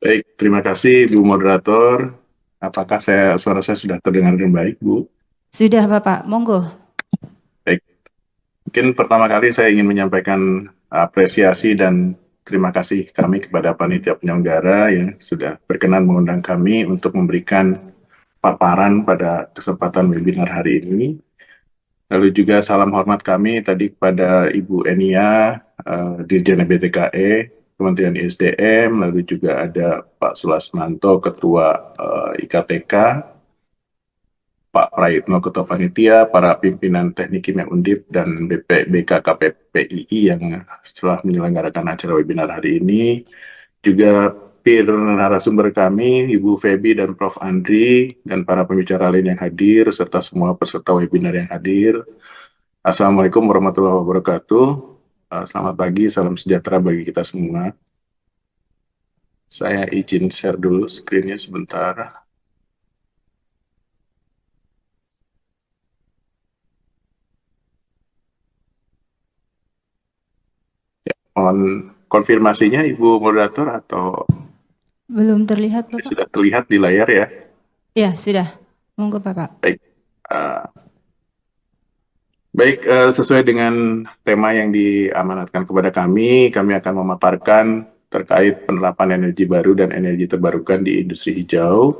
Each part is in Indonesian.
Baik, terima kasih Bu Moderator. Apakah suara saya sudah terdengar dengan baik, Bu? Sudah Bapak, monggo. Baik, mungkin pertama kali saya ingin menyampaikan apresiasi dan terima kasih kami kepada panitia penyelenggara yang sudah berkenan mengundang kami untuk memberikan paparan pada kesempatan webinar hari ini. Lalu juga salam hormat kami tadi kepada Ibu Enia, Dirjen BTKE, Kementerian ISDM, lalu juga ada Pak Sulasmanto, Ketua IKTK, Pak Prayitno Ketua Panitia, para pimpinan Teknik Kimia Undip, dan BKKPPII yang setelah menyelenggarakan acara webinar hari ini. Juga peer narasumber kami, Ibu Febi dan Prof. Andri, dan para pembicara lain yang hadir, serta semua peserta webinar yang hadir. Assalamualaikum warahmatullahi wabarakatuh. Selamat pagi, salam sejahtera bagi kita semua. Saya izin share dulu screen-nya sebentar. Mohon konfirmasinya Ibu Moderator atau Belum terlihat Bapak? sudah terlihat di layar ya? Ya, sudah. Monggo Bapak. Baik, uh, sesuai dengan tema yang diamanatkan kepada kami akan memaparkan terkait penerapan energi baru dan energi terbarukan di industri hijau.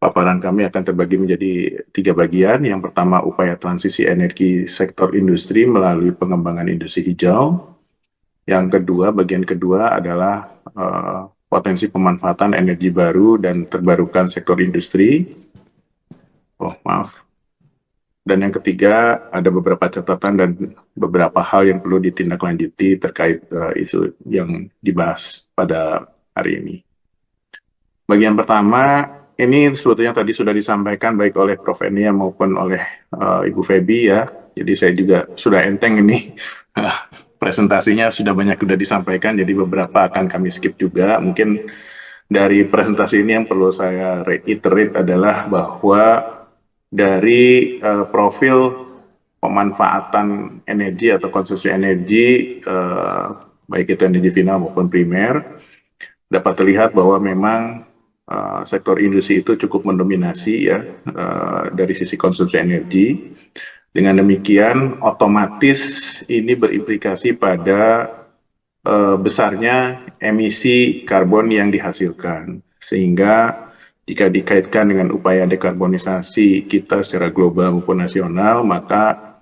Paparan kami akan terbagi menjadi 3 bagian. Yang pertama, upaya transisi energi sektor industri melalui pengembangan industri hijau. Yang kedua, bagian kedua adalah potensi pemanfaatan energi baru dan terbarukan sektor industri. Oh, maaf. Dan yang ketiga, ada beberapa catatan dan beberapa hal yang perlu ditindaklanjuti terkait isu yang dibahas pada hari ini. Bagian pertama, ini sebetulnya tadi sudah disampaikan baik oleh Prof. Enia maupun oleh Ibu Febi ya. Jadi saya juga sudah enteng ini. Presentasinya sudah disampaikan, jadi beberapa akan kami skip juga. Mungkin dari presentasi ini yang perlu saya reiterate adalah bahwa dari profil pemanfaatan energi atau konsumsi energi, baik itu energi final maupun primer, dapat terlihat bahwa memang sektor industri itu cukup mendominasi ya dari sisi konsumsi energi. Dengan demikian, otomatis ini berimplikasi pada besarnya emisi karbon yang dihasilkan, sehingga jika dikaitkan dengan upaya dekarbonisasi kita secara global maupun nasional, maka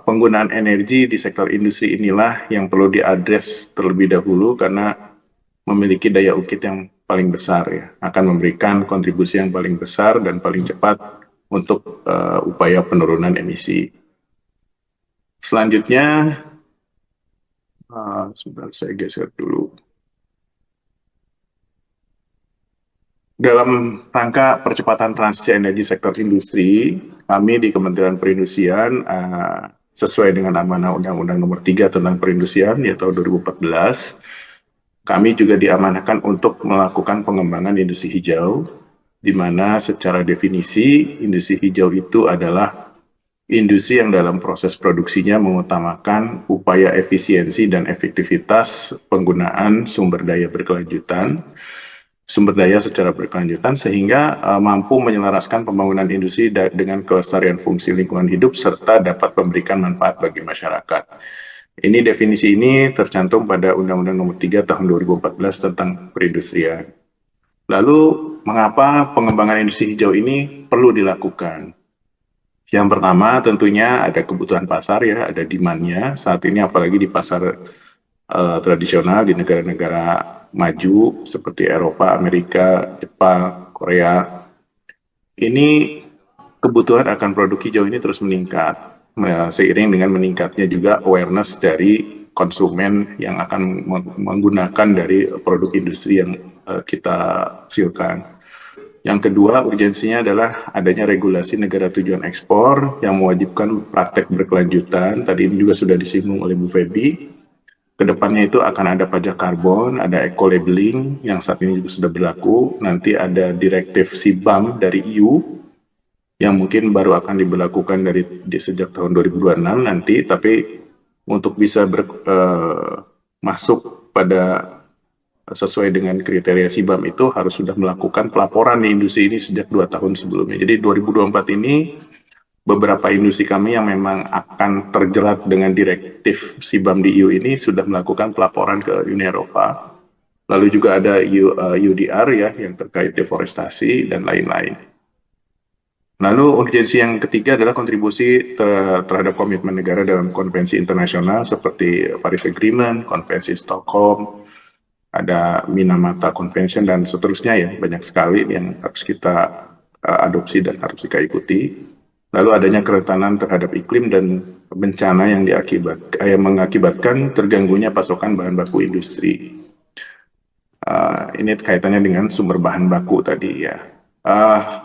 penggunaan energi di sektor industri inilah yang perlu diadres terlebih dahulu karena memiliki daya ungkit yang paling besar ya, akan memberikan kontribusi yang paling besar dan paling cepat untuk upaya penurunan emisi. Selanjutnya, sebentar saya geser dulu. Dalam rangka percepatan transisi energi sektor industri, kami di Kementerian Perindustrian sesuai dengan amanah Undang-Undang Nomor 3 tentang Perindustrian ya tahun 2014, kami juga diamanahkan untuk melakukan pengembangan industri hijau, di mana secara definisi industri hijau itu adalah industri yang dalam proses produksinya mengutamakan upaya efisiensi dan efektivitas penggunaan sumber daya secara berkelanjutan sehingga mampu menyelaraskan pembangunan industri dengan kelestarian fungsi lingkungan hidup serta dapat memberikan manfaat bagi masyarakat. Ini definisi ini tercantum pada Undang-Undang Nomor 3 Tahun 2014 tentang perindustrian. Lalu, mengapa pengembangan industri hijau ini perlu dilakukan? Yang pertama, tentunya ada kebutuhan pasar ya, ada demand-nya. Saat ini apalagi di pasar tradisional di negara-negara maju seperti Eropa, Amerika, Jepang, Korea. Ini kebutuhan akan produk hijau ini terus meningkat seiring dengan meningkatnya juga awareness dari konsumen yang akan menggunakan dari produk industri yang kita hasilkan. Yang kedua, urgensinya adalah adanya regulasi negara tujuan ekspor yang mewajibkan praktek berkelanjutan. Tadi ini juga sudah disinggung oleh Bu Febi. Kedepannya itu akan ada pajak karbon, ada eco-labeling yang saat ini juga sudah berlaku. Nanti ada direktif CBAM dari EU yang mungkin baru akan diberlakukan sejak tahun 2026 nanti, tapi untuk bisa masuk pada sesuai dengan kriteria SIBAM itu harus sudah melakukan pelaporan di industri ini sejak 2 tahun sebelumnya. Jadi 2024 ini beberapa industri kami yang memang akan terjerat dengan direktif SIBAM di EU ini sudah melakukan pelaporan ke Uni Eropa. Lalu juga ada UDR ya yang terkait deforestasi dan lain-lain. Lalu urgensi yang ketiga adalah kontribusi terhadap komitmen negara dalam konvensi internasional seperti Paris Agreement, Konvensi Stockholm, ada Minamata Convention dan seterusnya ya, banyak sekali yang harus kita adopsi dan harus kita ikuti. Lalu adanya kerentanan terhadap iklim dan bencana yang mengakibatkan terganggunya pasokan bahan baku industri. Ini kaitannya dengan sumber bahan baku tadi ya.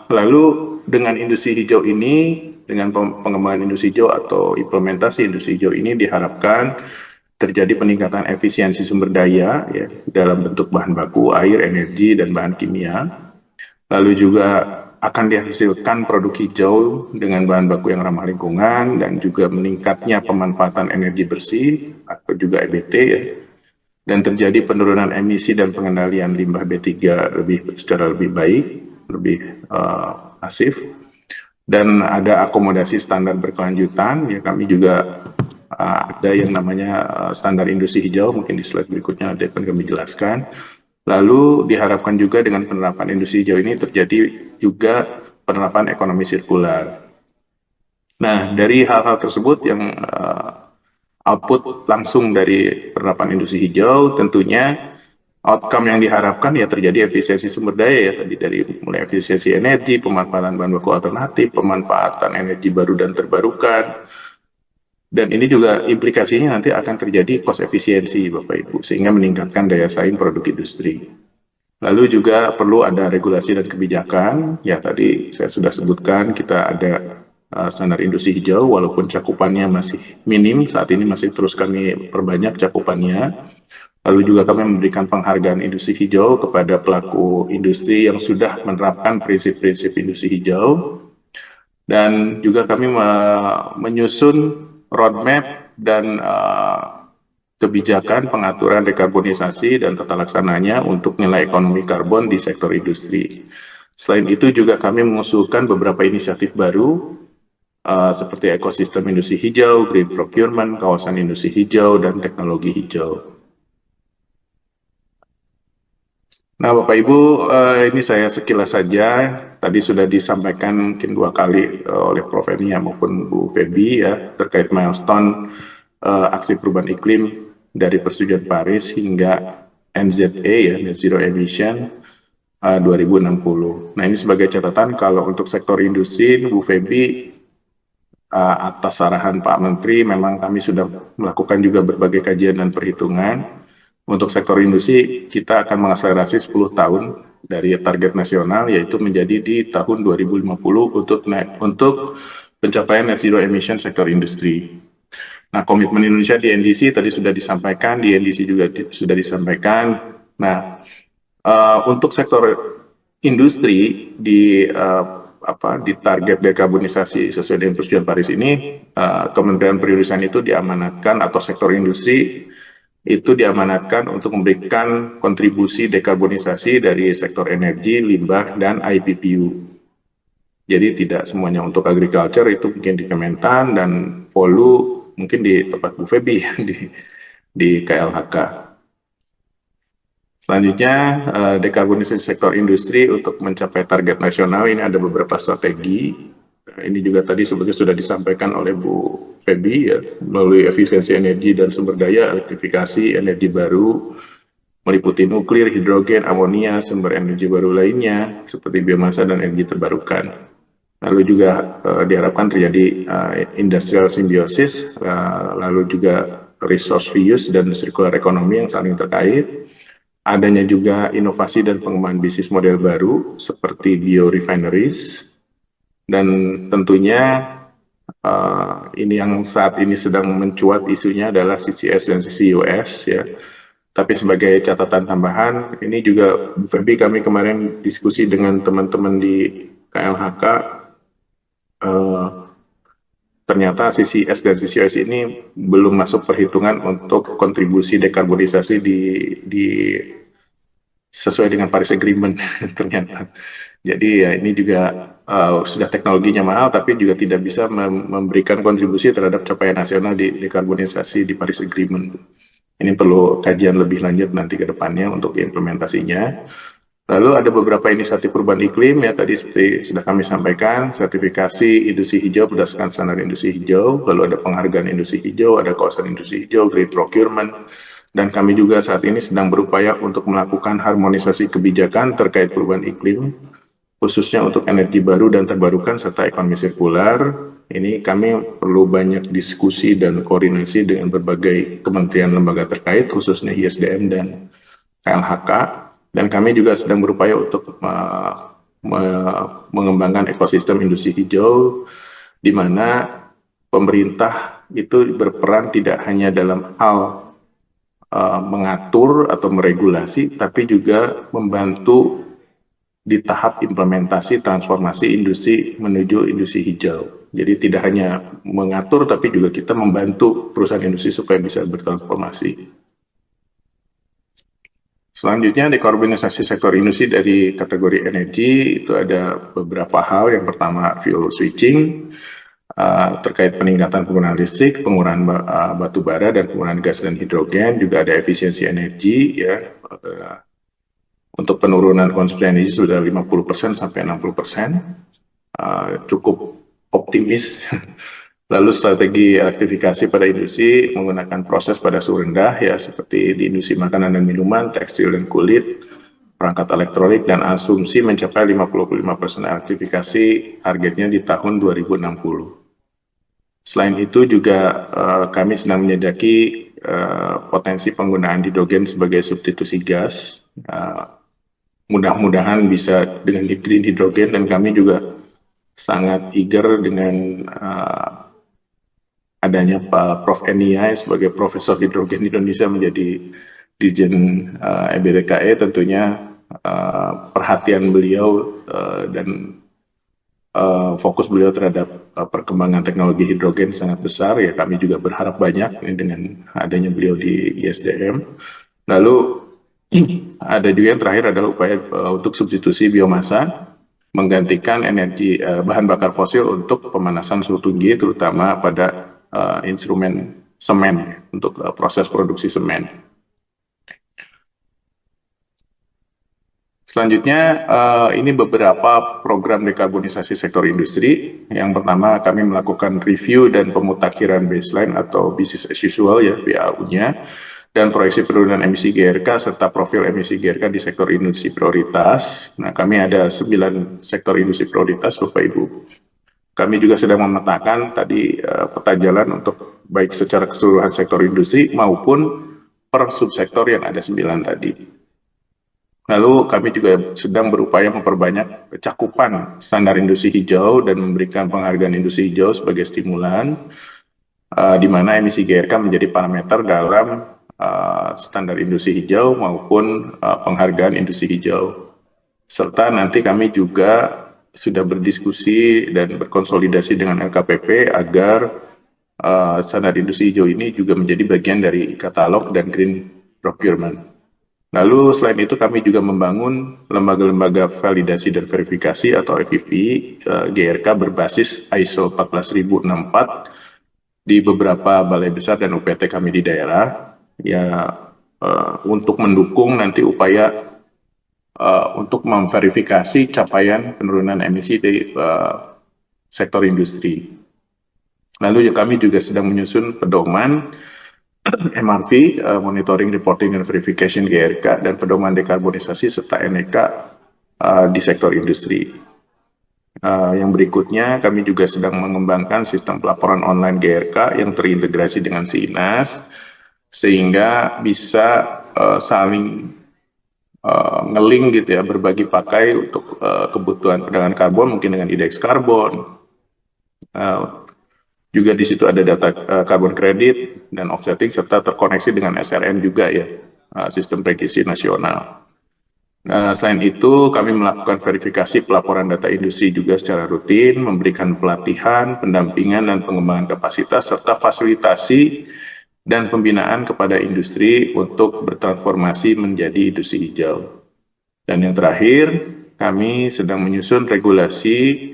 Lalu dengan industri hijau ini, dengan pengembangan industri hijau atau implementasi industri hijau ini diharapkan terjadi peningkatan efisiensi sumber daya ya, dalam bentuk bahan baku, air, energi, dan bahan kimia. Lalu juga akan dihasilkan produk hijau dengan bahan baku yang ramah lingkungan dan juga meningkatnya pemanfaatan energi bersih atau juga EBT ya. Dan terjadi penurunan emisi dan pengendalian limbah B3 secara lebih baik, lebih masif. Dan ada akomodasi standar berkelanjutan ya, kami juga ada yang namanya standar industri hijau, mungkin di slide berikutnya nanti akan kami jelaskan. Lalu diharapkan juga dengan penerapan industri hijau ini terjadi juga penerapan ekonomi sirkular. Nah, dari hal-hal tersebut yang output langsung dari penerapan industri hijau, tentunya outcome yang diharapkan ya terjadi efisiensi sumber daya ya, tadi dari mulai efisiensi energi, pemanfaatan bahan baku alternatif, pemanfaatan energi baru dan terbarukan. Dan ini juga implikasinya nanti akan terjadi cost efisiensi Bapak Ibu, sehingga meningkatkan daya saing produk industri. Lalu juga perlu ada regulasi dan kebijakan, ya tadi saya sudah sebutkan kita ada standar industri hijau, walaupun cakupannya masih minim, saat ini masih terus kami perbanyak cakupannya. Lalu juga kami memberikan penghargaan industri hijau kepada pelaku industri yang sudah menerapkan prinsip-prinsip industri hijau. Dan juga kami menyusun roadmap dan kebijakan pengaturan dekarbonisasi dan tata laksananya untuk nilai ekonomi karbon di sektor industri. Selain itu juga kami mengusulkan beberapa inisiatif baru seperti ekosistem industri hijau, green procurement, kawasan industri hijau, dan teknologi hijau. Nah Bapak Ibu, ini saya sekilas saja, tadi sudah disampaikan mungkin 2 kali oleh Prof. Enia maupun Bu Febi ya, terkait milestone aksi perubahan iklim dari Persetujuan Paris hingga NZE ya, Net Zero Emission 2060. Nah ini sebagai catatan kalau untuk sektor industri, Bu Febi atas arahan Pak Menteri memang kami sudah melakukan juga berbagai kajian dan perhitungan. Untuk sektor industri, kita akan mengakselerasi 10 tahun dari target nasional, yaitu menjadi di tahun 2050 untuk pencapaian net zero emission sektor industri. Nah, komitmen Indonesia di NDC tadi sudah disampaikan, di NDC juga sudah disampaikan. Nah, untuk sektor industri di target dekarbonisasi sesuai dengan Persetujuan Paris ini, Kementerian Perindustrian itu diamanatkan atau sektor industri itu diamanatkan untuk memberikan kontribusi dekarbonisasi dari sektor energi, limbah, dan IPPU. Jadi tidak semuanya untuk agriculture, itu mungkin di Kementan, dan Polu mungkin di tempat Bu Febi di KLHK. Selanjutnya, dekarbonisasi sektor industri untuk mencapai target nasional ini ada beberapa strategi. Ini juga tadi sebetulnya sudah disampaikan oleh Bu Febi ya, melalui efisiensi energi dan sumber daya, elektrifikasi, energi baru, meliputi nuklir, hidrogen, amonia, sumber energi baru lainnya, seperti biomasa dan energi terbarukan. Lalu juga diharapkan terjadi industrial symbiosis, lalu juga resource reuse dan circular economy yang saling terkait. Adanya juga inovasi dan pengembangan bisnis model baru, seperti biorefineries, dan tentunya ini yang saat ini sedang mencuat isunya adalah CCS dan CCUS ya. Tapi sebagai catatan tambahan, ini juga Bu Febi kami kemarin diskusi dengan teman-teman di KLHK, ternyata CCS dan CCUS ini belum masuk perhitungan untuk kontribusi dekarbonisasi di sesuai dengan Paris Agreement ternyata. Jadi ya ini juga sudah teknologinya mahal, tapi juga tidak bisa memberikan kontribusi terhadap capaian nasional di dekarbonisasi di Paris Agreement. Ini perlu kajian lebih lanjut nanti ke depannya untuk implementasinya. Lalu ada beberapa inisiatif perubahan iklim ya tadi seperti sudah kami sampaikan, sertifikasi industri hijau berdasarkan standar industri hijau, lalu ada penghargaan industri hijau, ada kawasan industri hijau, green procurement, dan kami juga saat ini sedang berupaya untuk melakukan harmonisasi kebijakan terkait perubahan iklim, khususnya untuk energi baru dan terbarukan serta ekonomi sirkular. Ini kami perlu banyak diskusi dan koordinasi dengan berbagai kementerian lembaga terkait, khususnya ISDM dan KLHK, dan kami juga sedang berupaya untuk mengembangkan ekosistem industri hijau, di mana pemerintah itu berperan tidak hanya dalam hal mengatur atau meregulasi, tapi juga membantu di tahap implementasi transformasi industri menuju industri hijau. Jadi tidak hanya mengatur, tapi juga kita membantu perusahaan industri supaya bisa bertransformasi. Selanjutnya, dekarbonisasi sektor industri dari kategori energi itu ada beberapa hal. Yang pertama, fuel switching, terkait peningkatan penggunaan listrik, pengurangan batu bara, dan penggunaan gas dan hidrogen. Juga ada efisiensi energi, ya. Untuk penurunan konsumsi energi sudah 50% sampai 60%, cukup optimis. Lalu strategi elektrifikasi pada industri menggunakan proses pada suhu rendah ya seperti di industri makanan dan minuman, tekstil dan kulit, perangkat elektronik, dan asumsi mencapai 55% elektrifikasi targetnya di tahun 2060. Selain itu juga kami sedang menyadaki potensi penggunaan hidrogen sebagai substitusi gas. Mudah-mudahan bisa dengan green hidrogen, dan kami juga sangat eager dengan adanya Pak Prof. Enia sebagai Profesor Hidrogen Indonesia menjadi Dirjen EBTKE. Tentunya perhatian beliau dan fokus beliau terhadap perkembangan teknologi hidrogen sangat besar. Ya, kami juga berharap banyak dengan adanya beliau di ISDM. Lalu ada juga yang terakhir adalah upaya untuk substitusi biomasa, menggantikan energi bahan bakar fosil untuk pemanasan suhu tinggi, terutama pada instrumen semen untuk proses produksi semen. Selanjutnya, ini beberapa program dekarbonisasi sektor industri. Yang pertama, kami melakukan review dan pemutakhiran baseline atau business as usual ya, BAU-nya, dan proyeksi penurunan emisi GRK serta profil emisi GRK di sektor industri prioritas. Nah, kami ada 9 sektor industri prioritas, Bapak Ibu. Kami juga sedang memetakan tadi peta jalan untuk baik secara keseluruhan sektor industri maupun per subsektor yang ada 9 tadi. Lalu kami juga sedang berupaya memperbanyak cakupan standar industri hijau dan memberikan penghargaan industri hijau sebagai stimulan, di mana emisi GRK menjadi parameter dalam standar industri hijau maupun penghargaan industri hijau. Serta nanti kami juga sudah berdiskusi dan berkonsolidasi dengan LKPP agar standar industri hijau ini juga menjadi bagian dari katalog dan green procurement. Lalu selain itu kami juga membangun lembaga-lembaga validasi dan verifikasi atau FVV GRK berbasis ISO 14064 di beberapa balai besar dan UPT kami di daerah, ya, untuk mendukung nanti upaya untuk memverifikasi capaian penurunan emisi di sektor industri. Lalu kami juga sedang menyusun pedoman MRV, Monitoring, Reporting, and Verification GRK, dan pedoman dekarbonisasi serta NEK di sektor industri. Yang berikutnya, kami juga sedang mengembangkan sistem pelaporan online GRK yang terintegrasi dengan SINAS, sehingga bisa saling nge-link gitu ya, berbagi pakai untuk kebutuhan perdagangan karbon, mungkin dengan indeks karbon. Juga di situ ada data karbon kredit dan offsetting, serta terkoneksi dengan SRN juga ya, sistem registrasi nasional. Selain itu, kami melakukan verifikasi pelaporan data industri juga secara rutin, memberikan pelatihan, pendampingan, dan pengembangan kapasitas, serta fasilitasi dan pembinaan kepada industri untuk bertransformasi menjadi industri hijau. Dan yang terakhir, kami sedang menyusun regulasi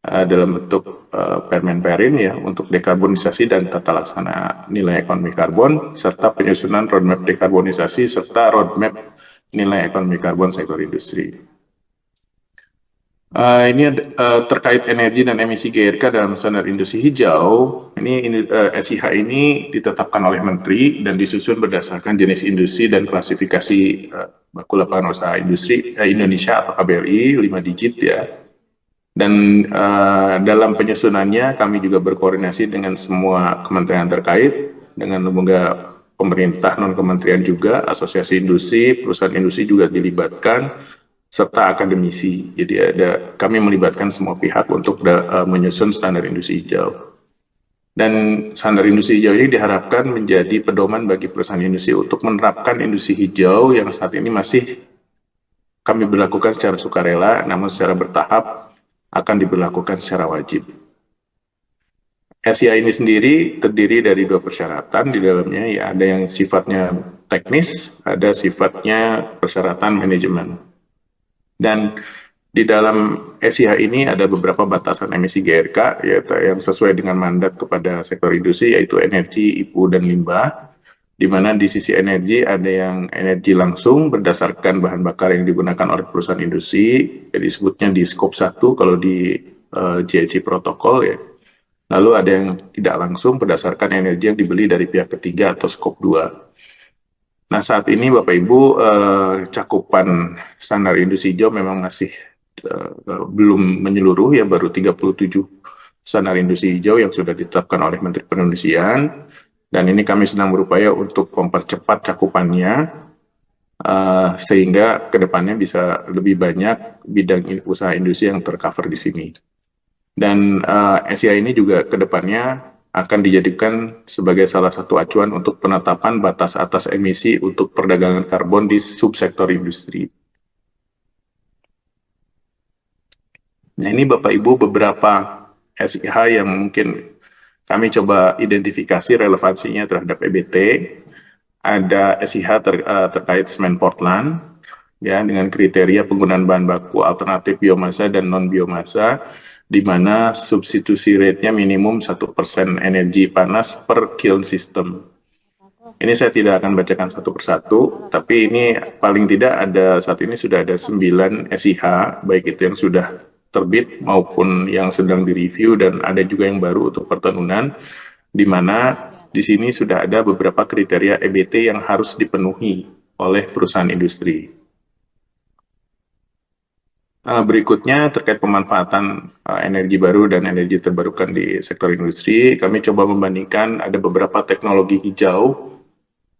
dalam bentuk Permen-Perin ya untuk dekarbonisasi dan tata laksana nilai ekonomi karbon serta penyusunan roadmap dekarbonisasi serta roadmap nilai ekonomi karbon sektor industri. Ini terkait energi dan emisi GRK dalam standar industri hijau. Ini SIH ini ditetapkan oleh Menteri dan disusun berdasarkan jenis industri dan klasifikasi baku lapangan usaha industri Indonesia atau KBLI 5 digit ya. Dan dalam penyusunannya kami juga berkoordinasi dengan semua kementerian terkait, dengan lembaga pemerintah non kementerian juga, asosiasi industri, perusahaan industri juga dilibatkan, serta akademisi. Jadi kami melibatkan semua pihak untuk menyusun standar industri hijau. Dan standar industri hijau ini diharapkan menjadi pedoman bagi perusahaan industri untuk menerapkan industri hijau yang saat ini masih kami berlakukan secara sukarela, namun secara bertahap akan diberlakukan secara wajib. SIA ini sendiri terdiri dari 2 persyaratan di dalamnya, ya ada yang sifatnya teknis, ada sifatnya persyaratan manajemen. Dan di dalam SIH ini ada beberapa batasan emisi GRK yaitu yang sesuai dengan mandat kepada sektor industri yaitu energi, IPU, dan limbah. Di mana di sisi energi ada yang energi langsung berdasarkan bahan bakar yang digunakan oleh perusahaan industri, jadi disebutnya di skop 1 kalau di GHG protokol ya. Lalu ada yang tidak langsung berdasarkan energi yang dibeli dari pihak ketiga atau skop 2. Nah, saat ini Bapak Ibu, cakupan standar industri hijau memang masih belum menyeluruh ya, baru 37 standar industri hijau yang sudah ditetapkan oleh Menteri Perindustrian, dan ini kami sedang berupaya untuk mempercepat cakupannya sehingga kedepannya bisa lebih banyak bidang usaha industri yang tercover di sini. Dan SIA ini juga kedepannya akan dijadikan sebagai salah satu acuan untuk penetapan batas atas emisi untuk perdagangan karbon di subsektor industri. Nah, ini Bapak Ibu beberapa SIH yang mungkin kami coba identifikasi relevansinya terhadap EBT. Ada SIH terkait semen Portland, ya, dengan kriteria penggunaan bahan baku alternatif biomasa dan non-biomasa, di mana substitusi rate-nya minimum 1% energi panas per kiln system. Ini saya tidak akan bacakan satu persatu, tapi ini paling tidak ada saat ini sudah ada 9 SIH, baik itu yang sudah terbit maupun yang sedang direview, dan ada juga yang baru untuk pertenunan, di mana di sini sudah ada beberapa kriteria EBT yang harus dipenuhi oleh perusahaan industri. Berikutnya terkait pemanfaatan energi baru dan energi terbarukan di sektor industri, kami coba membandingkan ada beberapa teknologi hijau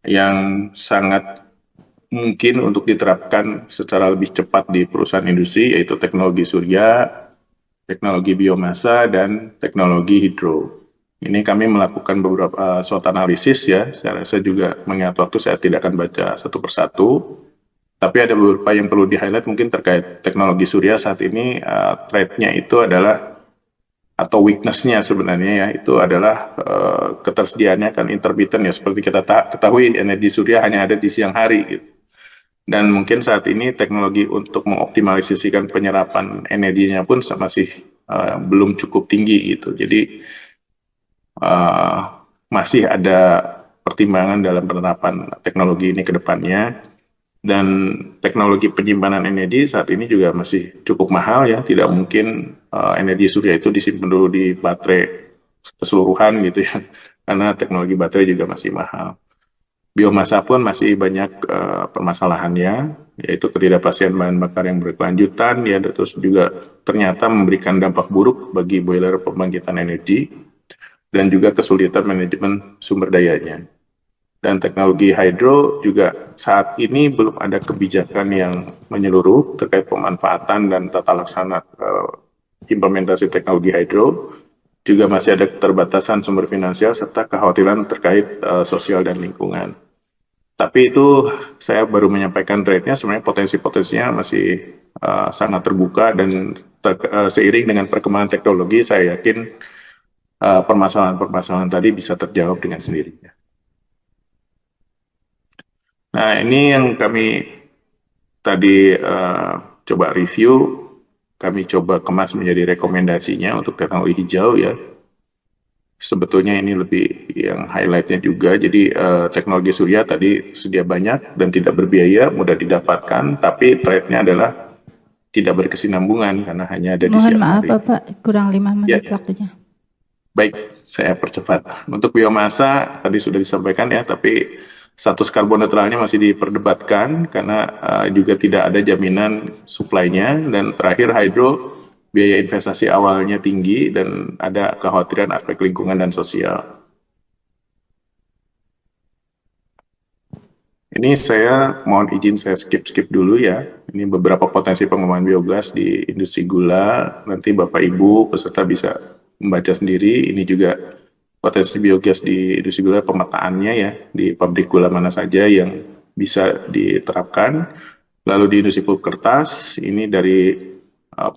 yang sangat mungkin untuk diterapkan secara lebih cepat di perusahaan industri, yaitu teknologi surya, teknologi biomasa, dan teknologi hidro. Ini kami melakukan beberapa SWOT analisis ya, saya rasa juga mengingat waktu saya tidak akan baca satu persatu. Tapi ada beberapa yang perlu di-highlight mungkin terkait teknologi surya saat ini, threat-nya itu adalah, atau weakness-nya sebenarnya ya, itu adalah ketersediaannya kan intermittent ya, seperti kita ketahui energi surya hanya ada di siang hari gitu. Dan mungkin saat ini teknologi untuk mengoptimalisasikan penyerapan energinya pun masih belum cukup tinggi gitu. Jadi masih ada pertimbangan dalam penerapan teknologi ini ke depannya. Dan teknologi penyimpanan energi saat ini juga masih cukup mahal ya, tidak mungkin energi surya itu disimpan dulu di baterai keseluruhan gitu ya, karena teknologi baterai juga masih mahal. Biomasa pun masih banyak permasalahannya, yaitu ketidakpastian bahan bakar yang berkelanjutan ya, terus juga ternyata memberikan dampak buruk bagi boiler pembangkitan energi, dan juga kesulitan manajemen sumber dayanya. Dan teknologi hydro juga saat ini belum ada kebijakan yang menyeluruh terkait pemanfaatan dan tata laksana implementasi teknologi hydro. Juga masih ada keterbatasan sumber finansial serta kekhawatiran terkait sosial dan lingkungan. Tapi itu saya baru menyampaikan trade-nya, sebenarnya potensi-potensinya masih sangat terbuka, dan seiring dengan perkembangan teknologi saya yakin permasalahan-permasalahan tadi bisa terjawab dengan sendirinya. Nah, ini yang kami tadi coba review, kami coba kemas menjadi rekomendasinya untuk teknologi hijau ya. Sebetulnya ini lebih yang highlightnya juga, jadi teknologi surya tadi sedia banyak dan tidak berbiaya, mudah didapatkan, tapi threat-nya adalah tidak berkesinambungan karena hanya ada di Mohon siang maaf hari. Bapak, kurang 5 menit Ya, waktunya. baik, saya percepat. Untuk biomasa tadi sudah disampaikan ya, tapi status karbon netralnya masih diperdebatkan karena juga tidak ada jaminan suplainya. Dan terakhir hydro, biaya investasi awalnya tinggi dan ada kekhawatiran aspek lingkungan dan sosial. Ini saya mohon izin saya skip dulu ya. Ini beberapa potensi pengembangan biogas di industri gula. Nanti Bapak Ibu peserta bisa membaca sendiri. Ini juga potensi biogas di industri gula, pemetaannya ya, di pabrik gula mana saja yang bisa diterapkan. Lalu di industri pulp kertas, ini dari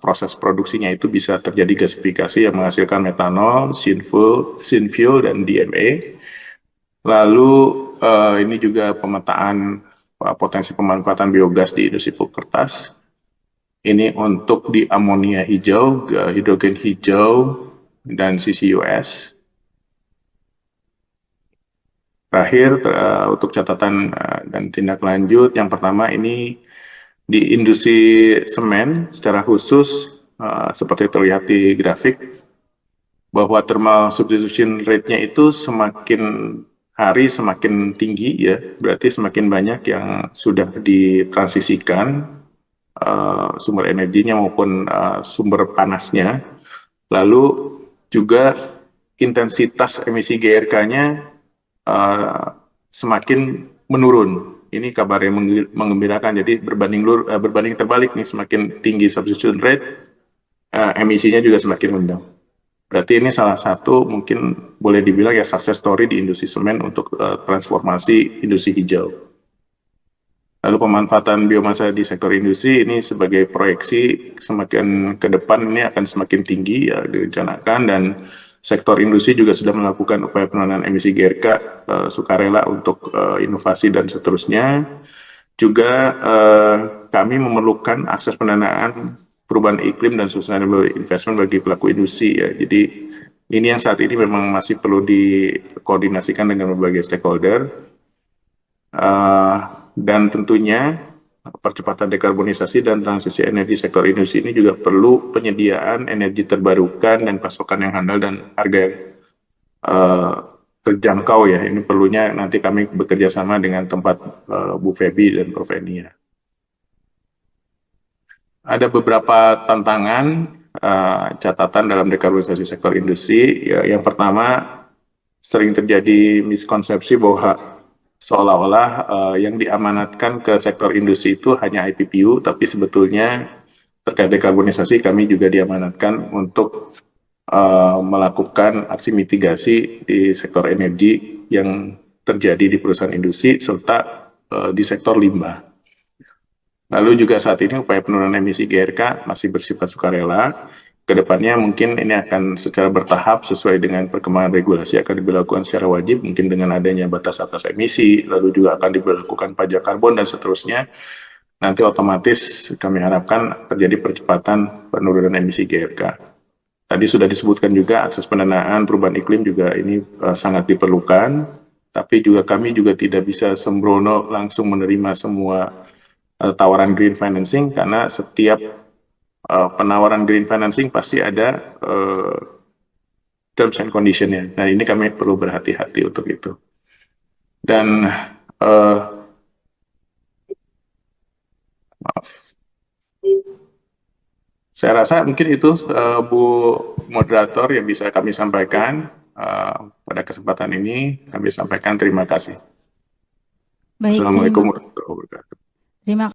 proses produksinya itu bisa terjadi gasifikasi yang menghasilkan metanol, synfuel, dan DMA. Lalu ini juga pemetaan potensi pemanfaatan biogas di industri pulp kertas. Ini untuk di amonia hijau, hidrogen hijau, dan CCUS. Terakhir untuk catatan dan tindak lanjut, yang pertama ini di industri semen secara khusus seperti terlihat di grafik, bahwa thermal substitution rate-nya itu semakin hari semakin tinggi ya, berarti semakin banyak yang sudah ditransisikan sumber energinya maupun sumber panasnya. Lalu juga intensitas emisi GRK-nya semakin menurun. Ini kabar yang menggembirakan. Jadi berbanding terbalik nih, semakin tinggi substitution rate, emisinya juga semakin rendah. Berarti ini salah satu mungkin boleh dibilang ya success story di industri semen untuk transformasi industri hijau. Lalu pemanfaatan biomasa di sektor industri ini sebagai proyeksi semakin ke depan ini akan semakin tinggi ya direncanakan, dan sektor industri juga sudah melakukan upaya penurunan emisi GRK sukarela untuk inovasi dan seterusnya. Juga kami memerlukan akses pendanaan perubahan iklim dan sustainable investment bagi pelaku industri ya. Jadi ini yang saat ini memang masih perlu dikoordinasikan dengan berbagai stakeholder. Dan tentunya percepatan dekarbonisasi dan transisi energi sektor industri ini juga perlu penyediaan energi terbarukan dan pasokan yang handal dan harga yang terjangkau ya. Ini perlunya nanti kami bekerja sama dengan tempat Bu Febi dan Prof. Enia. Ada beberapa tantangan catatan dalam dekarbonisasi sektor industri. Ya, yang pertama, sering terjadi miskonsepsi bahwa seolah-olah yang diamanatkan ke sektor industri itu hanya IPPU, tapi sebetulnya terkait dekarbonisasi kami juga diamanatkan untuk melakukan aksi mitigasi di sektor energi yang terjadi di perusahaan industri serta di sektor limbah. Lalu juga saat ini upaya penurunan emisi GRK masih bersifat sukarela. Kedepannya mungkin ini akan secara bertahap sesuai dengan perkembangan regulasi akan diberlakukan secara wajib, mungkin dengan adanya batas atas emisi, lalu juga akan diberlakukan pajak karbon dan seterusnya. Nanti otomatis kami harapkan terjadi percepatan penurunan emisi GRK. Tadi sudah disebutkan juga akses pendanaan perubahan iklim juga ini sangat diperlukan, tapi juga kami juga tidak bisa sembrono langsung menerima semua tawaran green financing, karena setiap penawaran green financing pasti ada terms and condition-nya. Nah, ini kami perlu berhati-hati untuk itu. Dan maaf, saya rasa mungkin itu Bu Moderator yang bisa kami sampaikan pada kesempatan ini. Kami sampaikan terima kasih. Baik, Assalamualaikum warahmatullahi wabarakatuh. terima